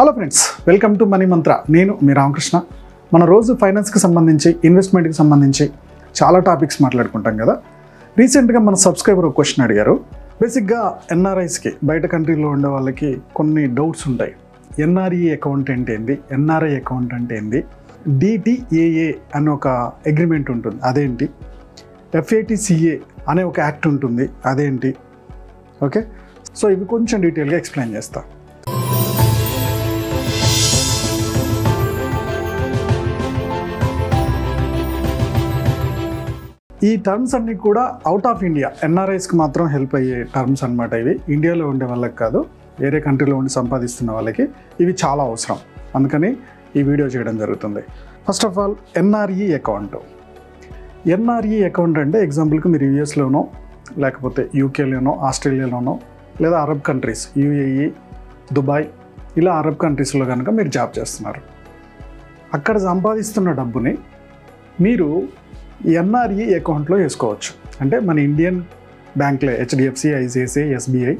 Hello friends, welcome to money మంత్ర. నేను మీ రామకృష్ణ. మన రోజు ఫైనాన్స్కి సంబంధించి, ఇన్వెస్ట్మెంట్కి సంబంధించి చాలా టాపిక్స్ మాట్లాడుకుంటాం కదా. రీసెంట్గా మన సబ్స్క్రైబర్ ఒక క్వశ్చన్ అడిగారు. బేసిక్గా ఎన్ఆర్ఐస్కి, బయట కంట్రీలో ఉండే వాళ్ళకి కొన్ని డౌట్స్ ఉంటాయి. ఎన్ఆర్ఈ అకౌంట్ అంటే ఏంది, ఎన్ఆర్ఐ అకౌంట్ అంటే ఏంది, డిటిఏఏ అనే ఒక అగ్రిమెంట్ ఉంటుంది అదేంటి, ఎఫ్ఏటిసిఏ అనే ఒక యాక్ట్ ఉంటుంది అదేంటి. ఓకే, సో ఇవి కొంచెం డీటెయిల్గా ఎక్స్ప్లెయిన్ చేస్తా. ఈ టర్మ్స్ అన్నీ కూడా అవుట్ ఆఫ్ ఇండియా ఎన్ఆర్ఐస్కి మాత్రం హెల్ప్ అయ్యే టర్మ్స్ అనమాట. ఇవి ఇండియాలో ఉండే వాళ్ళకి కాదు, వేరే కంట్రీలో ఉండి సంపాదిస్తున్న వాళ్ళకి ఇవి చాలా అవసరం. అందుకని ఈ వీడియో చేయడం జరుగుతుంది. First of all, NRE account. NRE account అంటే ఎగ్జాంపుల్కి మీరు యూఎస్లోనో, లేకపోతే యూకేలోనో, ఆస్ట్రేలియాలోనో, లేదా అరబ్ కంట్రీస్, యూఏఈ, దుబాయ్, ఇలా అరబ్ కంట్రీస్లో కనుక మీరు జాబ్ చేస్తున్నారు. అక్కడ సంపాదిస్తున్న డబ్బుని మీరు ఎన్ఆర్ఈ అకౌంట్లో వేసుకోవచ్చు. అంటే మన ఇండియన్ బ్యాంక్లో హెచ్డిఎఫ్సి, ఐసిఐసిఐ, ఎస్బీఐ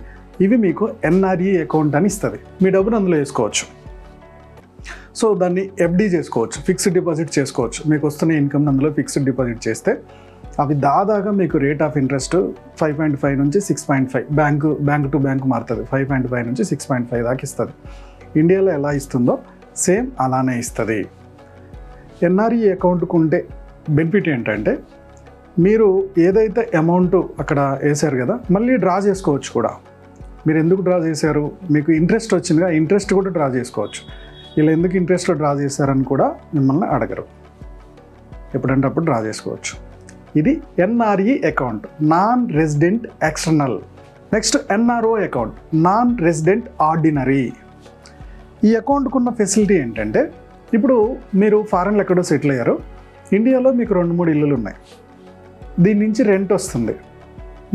ఇవి మీకు ఎన్ఆర్ఈ అకౌంట్ అని ఇస్తుంది. మీ డబ్బును అందులో వేసుకోవచ్చు. సో దాన్ని ఎఫ్డి చేసుకోవచ్చు, ఫిక్స్డ్ డిపాజిట్ చేసుకోవచ్చు. మీకు వస్తున్న ఇన్కమ్ అందులో ఫిక్స్డ్ డిపాజిట్ చేస్తే అవి దాదాగా మీకు రేట్ ఆఫ్ ఇంట్రెస్ట్ 5.5 నుంచి 6.5, బ్యాంక్ టు బ్యాంక్ మారుతుంది. 5.5 నుంచి 6.5 దాకా ఇస్తుంది. ఇండియాలో ఎలా ఇస్తుందో సేమ్ అలానే ఇస్తుంది. ఎన్ఆర్ఈ అకౌంట్కు ఉంటే బెనిఫిట్ ఏంటంటే, మీరు ఏదైతే అమౌంట్ అక్కడ వేశారు కదా, మళ్ళీ డ్రా చేసుకోవచ్చు కూడా. మీరు ఎందుకు డ్రా చేశారు, మీకు ఇంట్రెస్ట్ వచ్చిందిగా, ఇంట్రెస్ట్ కూడా డ్రా చేసుకోవచ్చు. ఇలా ఎందుకు ఇంట్రెస్ట్ డ్రా చేశారని కూడా మిమ్మల్ని అడగరు. ఎప్పుడంటే అప్పుడు డ్రా చేసుకోవచ్చు. ఇది NRE account, non resident external. Next NRO account, non resident ordinary. ఈ అకౌంట్కు ఉన్న ఫెసిలిటీ ఏంటంటే, ఇప్పుడు మీరు ఫారెన్లో ఎక్కడో సెటిల్ అయ్యారు, ఇండియాలో మీకు 2-3 ఇల్లులు ఉన్నాయి, దీని నుంచి రెంట్ వస్తుంది.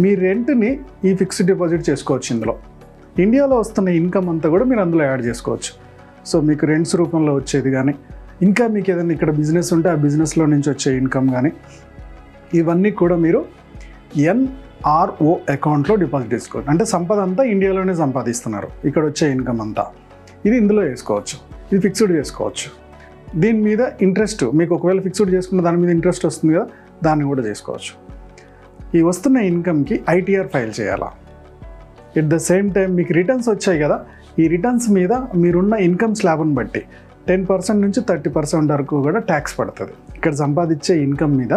మీ రెంట్ని ఈ ఫిక్స్డ్ డిపాజిట్ చేసుకోవచ్చు. ఇందులో ఇండియాలో వస్తున్న ఇన్కమ్ అంతా కూడా మీరు అందులో యాడ్ చేసుకోవచ్చు. సో మీకు రెంట్స్ రూపంలో వచ్చేది కానీ, ఇంకా మీకు ఏదైనా ఇక్కడ బిజినెస్ ఉంటే ఆ బిజినెస్లో నుంచి వచ్చే ఇన్కమ్ కానీ, ఇవన్నీ కూడా మీరు ఎన్ఆర్ఓ అకౌంట్లో డిపాజిట్ చేసుకోవచ్చు. అంటే సంపద అంతా ఇండియాలోనే సంపాదిస్తున్నారు, ఇక్కడ వచ్చే ఇన్కమ్ అంతా ఇది ఇందులో వేసుకోవచ్చు. ఇది ఫిక్స్డ్ చేసుకోవచ్చు. దీని మీద ఇంట్రెస్ట్ మీకు ఒకవేళ ఫిక్స్డ్ చేసుకున్న దాని మీద ఇంట్రెస్ట్ వస్తుంది కదా, దాన్ని కూడా చేసుకోవచ్చు. ఈ వస్తున్న ఇన్కమ్కి ఐటీఆర్ ఫైల్ చేయాలా. ఎట్ ద సేమ్ టైం మీకు రిటర్న్స్ వచ్చాయి కదా, ఈ రిటర్న్స్ మీద మీరున్న ఇన్కమ్ స్లాబ్ని బట్టి 10% నుంచి 30% వరకు కూడా ట్యాక్స్ పడుతుంది. ఇక్కడ సంపాదించే ఇన్కమ్ మీద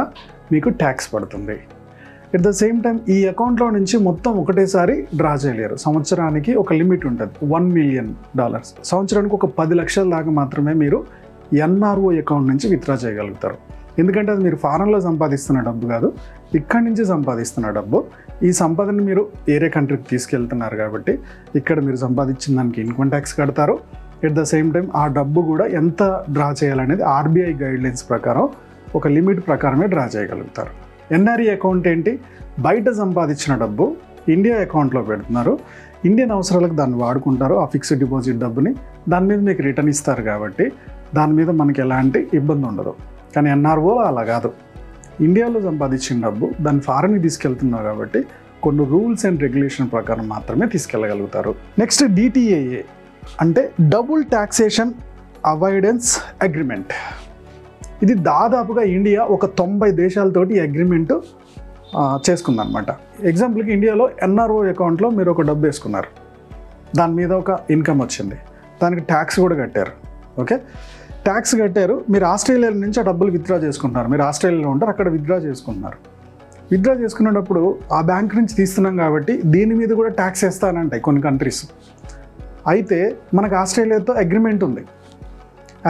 మీకు ట్యాక్స్ పడుతుంది. ఎట్ ద సేమ్ టైం ఈ అకౌంట్లో నుంచి మొత్తం ఒకటేసారి డ్రా చేయలేరు. సంవత్సరానికి ఒక లిమిట్ ఉంటుంది, $1 మిలియన్. సంవత్సరానికి ఒక 10 లక్షల దాకా మాత్రమే మీరు ఎన్ఆర్ఓ అకౌంట్ నుంచి విత్డ్రా చేయగలుగుతారు. ఎందుకంటే అది మీరు ఫారెన్లో సంపాదిస్తున్న డబ్బు కాదు, ఇక్కడి నుంచి సంపాదిస్తున్న డబ్బు. ఈ సంపదని మీరు వేరే కంట్రీకి తీసుకెళ్తున్నారు కాబట్టి ఇక్కడ మీరు సంపాదించిన దానికి ఇన్కమ్ ట్యాక్స్ కడతారు. ఎట్ ద సేమ్ టైం ఆ డబ్బు కూడా ఎంత డ్రా చేయాలనేది ఆర్బీఐ గైడ్లైన్స్ ప్రకారం ఒక లిమిట్ ప్రకారమే డ్రా చేయగలుగుతారు. ఎన్ఆర్ఈ అకౌంట్ ఏంటి, బయట సంపాదించిన డబ్బు ఇండియా అకౌంట్లో పెడుతున్నారు, ఇండియన్ అవసరాలకు దాన్ని వాడుకుంటారు. ఆ ఫిక్స్డ్ డిపాజిట్ డబ్బుని దాని మీద మీకు రిటర్న్ ఇస్తారు కాబట్టి దాని మీద మనకి ఎలాంటి ఇబ్బంది ఉండదు. కానీ ఎన్ఆర్ఓ అలా కాదు, ఇండియాలో సంపాదించిన డబ్బు దాన్ని ఫారెన్కి తీసుకెళ్తున్నారు కాబట్టి కొన్ని రూల్స్ అండ్ రెగ్యులేషన్ ప్రకారం మాత్రమే తీసుకెళ్ళగలుగుతారు. నెక్స్ట్ డిటిఏఏ అంటే డబుల్ టాక్సేషన్ అవాయిడెన్స్ అగ్రిమెంట్. ఇది దాదాపుగా ఇండియా ఒక 90 దేశాలతోటి అగ్రిమెంట్ చేసుకుందనమాట. ఎగ్జాంపుల్కి ఇండియాలో ఎన్ఆర్ఓ అకౌంట్లో మీరు ఒక డబ్బు వేసుకున్నారు, దాని మీద ఒక ఇన్కమ్ వచ్చింది, దానికి ట్యాక్స్ కూడా కట్టారు. ఓకే, ట్యాక్స్ కట్టారు. మీరు ఆస్ట్రేలియా నుంచి ఆ డబ్బులు విత్డ్రా చేసుకుంటున్నారు. మీరు ఆస్ట్రేలియాలో ఉంటారు, అక్కడ విత్డ్రా చేసుకుంటున్నారు. విత్డ్రా చేసుకునేటప్పుడు ఆ బ్యాంక్ నుంచి తీస్తున్నాం కాబట్టి దీని మీద కూడా ట్యాక్స్ వేస్తానంటాయి కొన్ని కంట్రీస్. అయితే మనకు ఆస్ట్రేలియాతో అగ్రిమెంట్ ఉంది.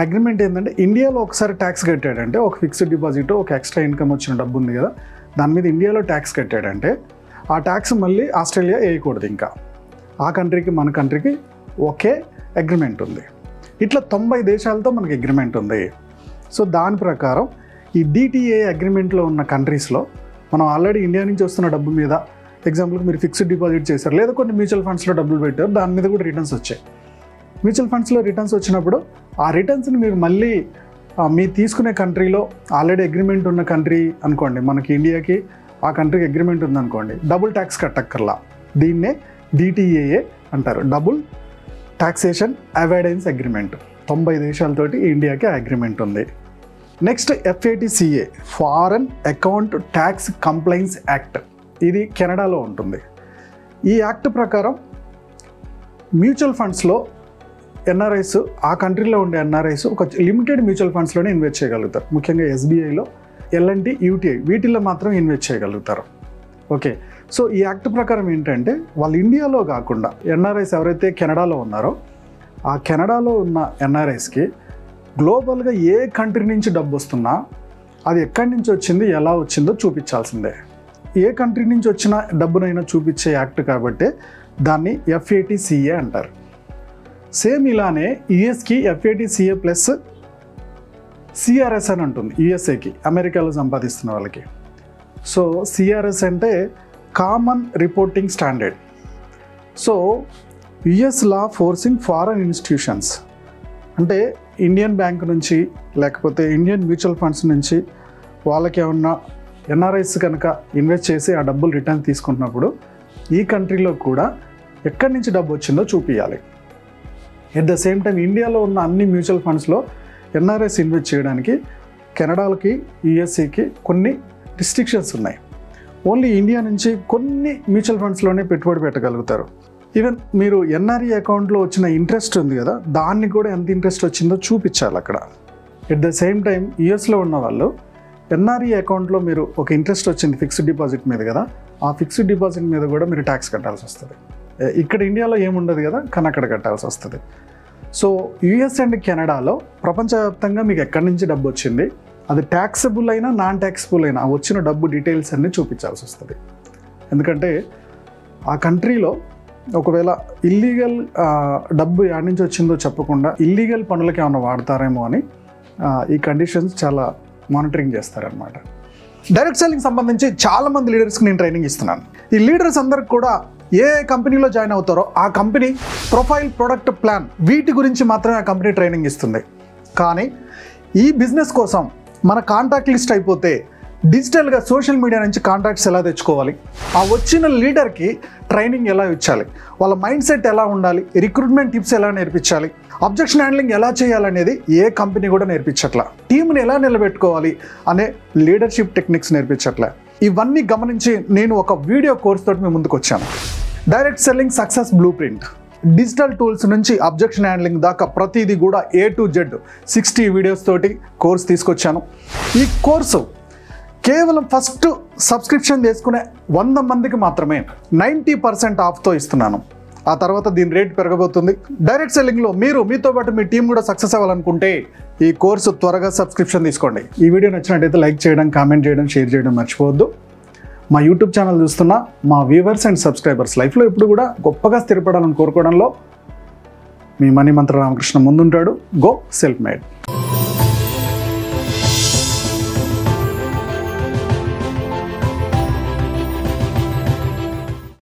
అగ్రిమెంట్ ఏంటంటే, ఇండియాలో ఒకసారి ట్యాక్స్ కట్టాడంటే, ఒక ఫిక్స్డ్ డిపాజిట్, ఒక ఎక్స్ట్రా ఇన్కమ్ వచ్చిన డబ్బు ఉంది కదా, దాని మీద ఇండియాలో ట్యాక్స్ కట్టాడంటే ఆ ట్యాక్స్ మళ్ళీ ఆస్ట్రేలియా వేయకూడదు. ఇంకా ఆ కంట్రీకి మన కంట్రీకి ఒకే అగ్రిమెంట్ ఉంది. ఇట్లా 90 దేశాలతో మనకి అగ్రిమెంట్ ఉంది. సో దాని ప్రకారం ఈ డిటిఏ అగ్రిమెంట్లో ఉన్న కంట్రీస్లో మనం ఆల్రెడీ ఇండియా నుంచి వస్తున్న డబ్బు మీద, ఎగ్జాంపుల్కి మీరు ఫిక్స్డ్ డిపాజిట్ చేశారు, లేదా కొన్ని మ్యూచువల్ ఫండ్స్లో డబ్బులు పెట్టారు, దాని మీద కూడా రిటర్న్స్ వచ్చాయి. మ్యూచువల్ ఫండ్స్లో రిటర్న్స్ వచ్చినప్పుడు ఆ రిటర్న్స్ని మీరు మళ్ళీ మీరు తీసుకునే కంట్రీలో ఆల్రెడీ అగ్రిమెంట్ ఉన్న కంట్రీ అనుకోండి, మనకి ఇండియాకి ఆ కంట్రీకి అగ్రిమెంట్ ఉందనుకోండి, డబుల్ ట్యాక్స్ కట్టక్కర్లా. దీన్నే డిటిఏఏ అంటారు, డబుల్ టాక్సేషన్ అవాయిడెన్స్ అగ్రిమెంట్, 90 దేశాలతోటి ఇండియాకి అగ్రిమెంట్ ఉంది. Next FATCA, foreign account tax compliance act, ఇది కెనడాలో ఉంటుంది. ఈ యాక్ట్ ప్రకారం మ్యూచువల్ ఫండ్స్లో ఎన్ఆర్ఐస్, ఆ కంట్రీలో ఉండే ఎన్ఆర్ఐస్ ఒక లిమిటెడ్ మ్యూచువల్ ఫండ్స్లోనే ఇన్వెస్ట్ చేయగలుగుతారు. ముఖ్యంగా SBIలో, L&T, UTI వీటిల్లో మాత్రం ఇన్వెస్ట్ చేయగలుగుతారు. ఓకే, సో ఈ యాక్ట్ ప్రకారం ఏంటంటే వాళ్ళు ఇండియాలో కాకుండా ఎన్ఆర్ఐస్ ఎవరైతే కెనడాలో ఉన్నారో ఆ కెనడాలో ఉన్న ఎన్ఆర్ఐస్కి గ్లోబల్గా ఏ కంట్రీ నుంచి డబ్బు వస్తున్నా అది ఎక్కడి నుంచి వచ్చింది, ఎలా వచ్చిందో చూపించాల్సిందే. ఏ కంట్రీ నుంచి వచ్చిన డబ్బునైనా చూపించే యాక్ట్ కాబట్టి దాన్ని FATCA అంటారు. సేమ్ ఇలానే యుఎస్కి FATCA ప్లస్ CRS అని ఉంటుంది. యుఎస్ఏకి, అమెరికాలో సంపాదిస్తున్న వాళ్ళకి. సో CRS అంటే common reporting standard. So US law forcing foreign institutions అంటే ఇండియన్ బ్యాంక్ నుంచి లేకపోతే ఇండియన్ మ్యూచువల్ ఫండ్స్ నుంచి వాళ్ళకి ఏమన్నా ఎన్ఆర్ఐస్ కనుక ఇన్వెస్ట్ చేసి ఆ డబ్బులు రిటర్న్ తీసుకుంటున్నప్పుడు ఈ కంట్రీలో కూడా ఎక్కడి నుంచి డబ్బు వచ్చిందో చూపించాలి. ఎట్ ద సేమ్ టైం ఇండియాలో ఉన్న అన్ని మ్యూచువల్ ఫండ్స్లో ఎన్ఆర్ఐస్ ఇన్వెస్ట్ చేయడానికి కెనడాలకి, యుఎస్ఏకి కొన్ని రిస్ట్రిక్షన్స్ ఉన్నాయి. ఓన్లీ ఇండియా నుంచి కొన్ని మ్యూచువల్ ఫండ్స్లోనే పెట్టుబడి పెట్టగలుగుతారు. ఈవెన్ మీరు ఎన్ఆర్ఈ అకౌంట్లో వచ్చిన ఇంట్రెస్ట్ ఉంది కదా, దాన్ని కూడా ఎంత ఇంట్రెస్ట్ వచ్చిందో చూపించాలి అక్కడ. ఎట్ ద సేమ్ టైం యుఎస్లో ఉన్న వాళ్ళు ఎన్ఆర్ఈ అకౌంట్లో మీరు ఒక ఇంట్రెస్ట్ వచ్చింది ఫిక్స్డ్ డిపాజిట్ మీద కదా, ఆ ఫిక్స్డ్ డిపాజిట్ మీద కూడా మీరు ట్యాక్స్ కట్టాల్సి వస్తుంది. ఇక్కడ ఇండియాలో ఏముండదు కదా, కానీ అక్కడ కట్టాల్సి వస్తుంది. సో యుఎస్ అండ్ కెనడాలో ప్రపంచవ్యాప్తంగా మీకు ఎక్కడి నుంచి డబ్బు వచ్చింది, అది ట్యాక్సబుల్ అయినా నాన్ ట్యాక్సబుల్ అయినా వచ్చిన డబ్బు డీటెయిల్స్ అన్నీ చూపించాల్సి వస్తుంది. ఎందుకంటే ఆ కంట్రీలో ఒకవేళ ఇల్లీగల్ డబ్బు ఎక్కడి నుంచి వచ్చిందో చెప్పకుండా ఇల్లీగల్ పనులకి ఏమైనా వాడతారేమో అని ఈ కండిషన్స్ చాలా మానిటరింగ్ చేస్తారనమాట. డైరెక్ట్ సెల్లింగ్ సంబంధించి చాలామంది లీడర్స్కి నేను ట్రైనింగ్ ఇస్తున్నాను. ఈ లీడర్స్ అందరికి కూడా ఏ కంపెనీలో జాయిన్ అవుతారో ఆ కంపెనీ ప్రొఫైల్, ప్రొడక్ట్ ప్లాన్ వీటి గురించి మాత్రమే ఆ కంపెనీ ట్రైనింగ్ ఇస్తుంది. కానీ ఈ బిజినెస్ కోసం మన కాంటాక్ట్ లిస్ట్ అయిపోతే డిజిటల్గా సోషల్ మీడియా నుంచి కాంటాక్ట్స్ ఎలా తెచ్చుకోవాలి, ఆ వచ్చిన లీడర్కి ట్రైనింగ్ ఎలా ఇచ్చాలి, వాళ్ళ మైండ్ సెట్ ఎలా ఉండాలి, రిక్రూట్మెంట్ టిప్స్ ఎలా నేర్పించాలి, అబ్జెక్షన్ హ్యాండ్లింగ్ ఎలా చేయాలనేది ఏ కంపెనీ కూడా నేర్పించట్లా. టీంని ఎలా నిలబెట్టుకోవాలి అనే లీడర్షిప్ టెక్నిక్స్ నేర్పించట్లే. ఇవన్నీ గమనించి నేను ఒక వీడియో కోర్స్ తోటి మీ ముందుకు వచ్చాను. Direct selling success blue print, digital tools నుంచి అబ్జెక్షన్ హ్యాండ్లింగ్ దాకా ప్రతిదీ కూడా A to Z 60 వీడియోస్ తోటి కోర్స్ తీసుకొచ్చాను. ఈ కోర్సు కేవలం ఫస్ట్ సబ్స్క్రిప్షన్ చేసుకునే 100 మందికి మాత్రమే 90% ఆఫ్తో ఇస్తున్నాను. ఆ తర్వాత దీని రేట్ పెరగబోతుంది. డైరెక్ట్ సెల్లింగ్లో మీతో పాటు మీ టీం కూడా సక్సెస్ అవ్వాలనుకుంటే ఈ కోర్సు త్వరగా సబ్స్క్రిప్షన్ తీసుకోండి. ఈ వీడియో నచ్చినట్టయితే లైక్ చేయడం, కామెంట్ చేయడం, షేర్ చేయడం మర్చిపోవద్దు. మా యూట్యూబ్ ఛానల్ చూస్తున్న మా వ్యూవర్స్ అండ్ సబ్స్క్రైబర్స్ లైఫ్లో ఎప్పుడు కూడా గొప్పగా స్థిరపడాలని కోరుకోవడంలో మీ మనీ మంత్ర రామకృష్ణ ముందుంటాడు. Go self made.